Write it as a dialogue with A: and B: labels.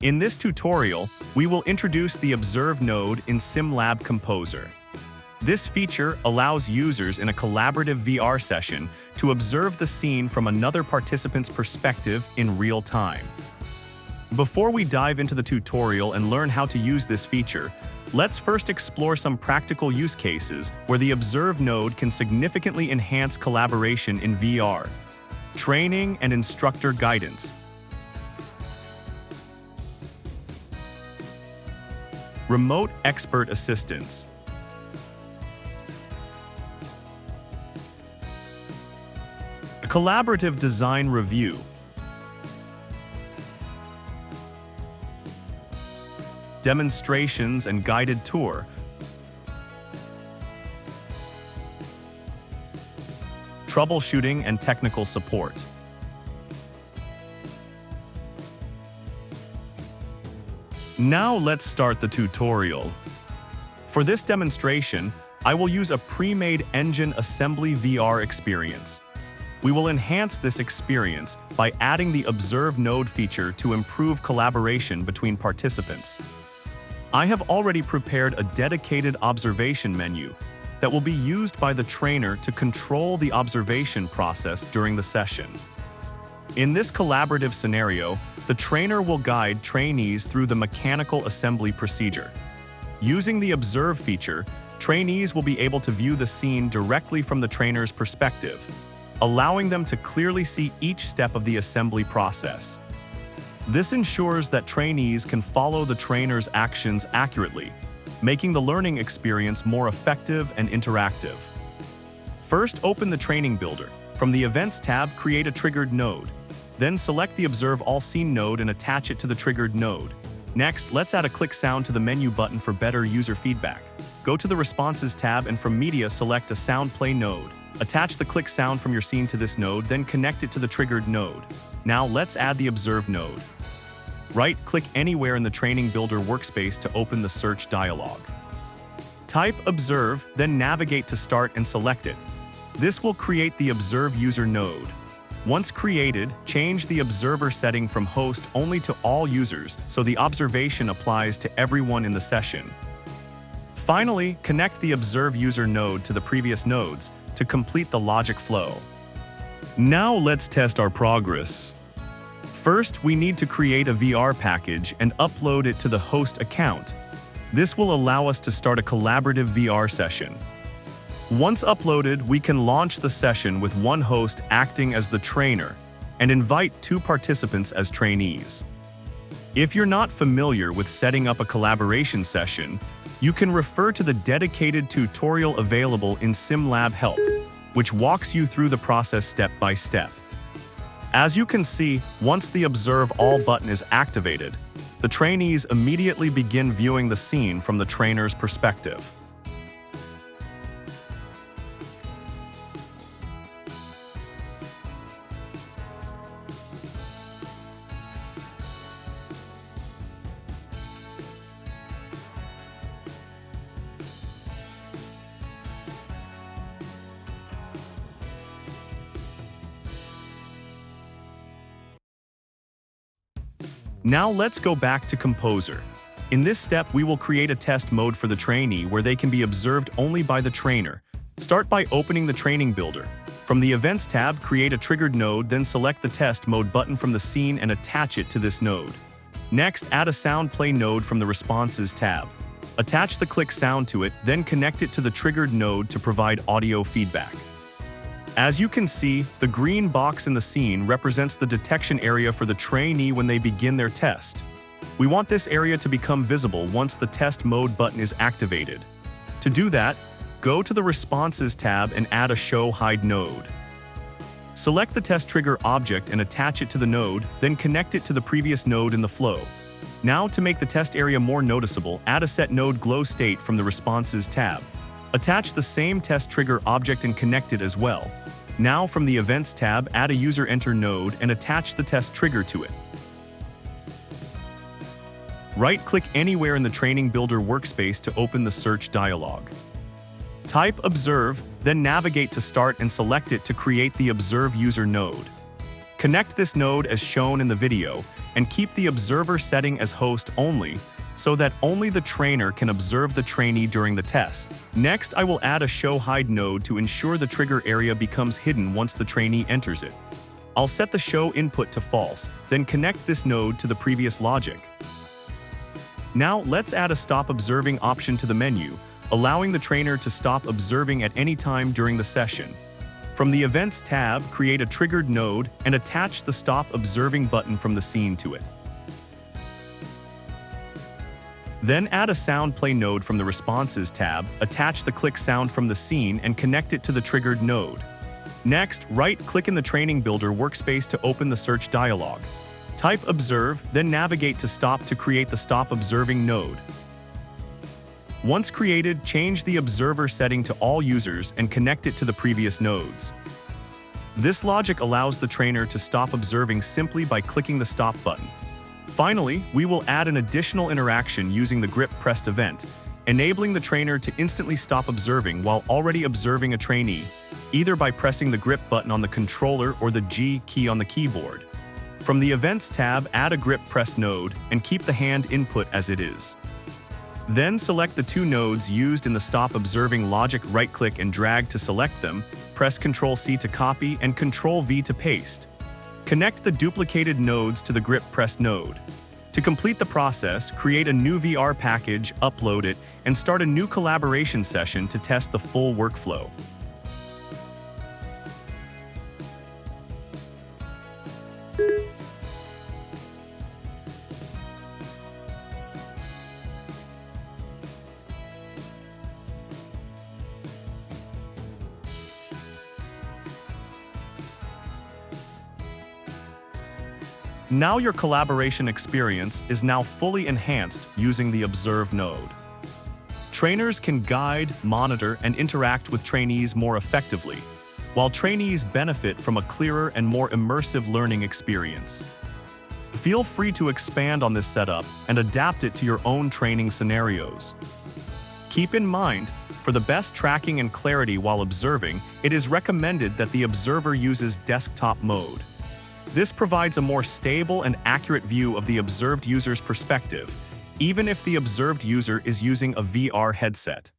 A: In this tutorial, we will introduce the Observe node in SimLab Composer. This feature allows users in a collaborative VR session to observe the scene from another participant's perspective in real time. Before we dive into the tutorial and learn how to use this feature, let's first explore some practical use cases where the Observe node can significantly enhance collaboration in VR. Training and instructor guidance. Remote expert assistance. A collaborative design review. Demonstrations and guided tour. Troubleshooting and technical support. Now let's start the tutorial. For this demonstration, I will use a pre-made engine assembly VR experience. We will enhance this experience by adding the Observe node feature to improve collaboration between participants. I have already prepared a dedicated observation menu that will be used by the trainer to control the observation process during the session. In this collaborative scenario, the trainer will guide trainees through the mechanical assembly procedure. Using the Observe feature, trainees will be able to view the scene directly from the trainer's perspective, allowing them to clearly see each step of the assembly process. This ensures that trainees can follow the trainer's actions accurately, making the learning experience more effective and interactive. First, open the Training Builder. From the Events tab, create a triggered node. Then select the Observe All Scene node and attach it to the triggered node. Next, let's add a click sound to the menu button for better user feedback. Go to the Responses tab and from Media, select a Sound Play node. Attach the click sound from your scene to this node, then connect it to the triggered node. Now let's add the Observe node. Right-click anywhere in the Training Builder workspace to open the search dialog. Type Observe, then navigate to Start and select it. This will create the Observe user node. Once created, change the observer setting from host only to all users so the observation applies to everyone in the session. Finally, connect the Observe user node to the previous nodes to complete the logic flow. Now let's test our progress. First, we need to create a VR package and upload it to the host account. This will allow us to start a collaborative VR session. Once uploaded, we can launch the session with one host acting as the trainer and invite two participants as trainees. If you're not familiar with setting up a collaboration session, you can refer to the dedicated tutorial available in SimLab Help, which walks you through the process step by step. As you can see, once the Observe All button is activated, the trainees immediately begin viewing the scene from the trainer's perspective. Now let's go back to Composer. In this step, we will create a test mode for the trainee where they can be observed only by the trainer. Start by opening the Training Builder. From the Events tab, create a triggered node, then select the Test Mode button from the scene and attach it to this node. Next, add a Sound Play node from the Responses tab. Attach the click sound to it, then connect it to the triggered node to provide audio feedback. As you can see, the green box in the scene represents the detection area for the trainee when they begin their test. We want this area to become visible once the Test Mode button is activated. To do that, go to the Responses tab and add a Show Hide node. Select the test trigger object and attach it to the node, then connect it to the previous node in the flow. Now, to make the test area more noticeable, add a Set Node Glow State from the Responses tab. Attach the same test trigger object and connect it as well. Now, from the Events tab, add a User Enter node and attach the test trigger to it. Right-click anywhere in the Training Builder workspace to open the search dialog. Type Observe, then navigate to Start and select it to create the Observe user node. Connect this node as shown in the video and keep the observer setting as host only so that only the trainer can observe the trainee during the test. Next, I will add a show hide node to ensure the trigger area becomes hidden once the trainee enters it. I'll set the show input to false, then connect this node to the previous logic. Now let's add a stop observing option to the menu, allowing the trainer to stop observing at any time during the session. From the Events tab, create a triggered node and attach the Stop Observing button from the scene to it. Then add a sound play node from the Responses tab, attach the click sound from the scene and connect it to the triggered node. Next, right-click in the Training Builder workspace to open the search dialog. Type Observe, then navigate to Stop to create the Stop Observing node. Once created, change the observer setting to all users and connect it to the previous nodes. This logic allows the trainer to stop observing simply by clicking the Stop button. Finally, we will add an additional interaction using the grip pressed event, enabling the trainer to instantly stop observing while already observing a trainee, either by pressing the grip button on the controller or the G key on the keyboard. From the Events tab, add a grip press node and keep the hand input as it is. Then select the two nodes used in the Stop Observing logic, right-click and drag to select them, press Ctrl-C to copy and Ctrl-V to paste. Connect the duplicated nodes to the grip press node. To complete the process, create a new VR package, upload it, and start a new collaboration session to test the full workflow. Now your collaboration experience is now fully enhanced using the Observe node. Trainers can guide, monitor, and interact with trainees more effectively, while trainees benefit from a clearer and more immersive learning experience. Feel free to expand on this setup and adapt it to your own training scenarios. Keep in mind, for the best tracking and clarity while observing, it is recommended that the observer uses desktop mode. This provides a more stable and accurate view of the observed user's perspective, even if the observed user is using a VR headset.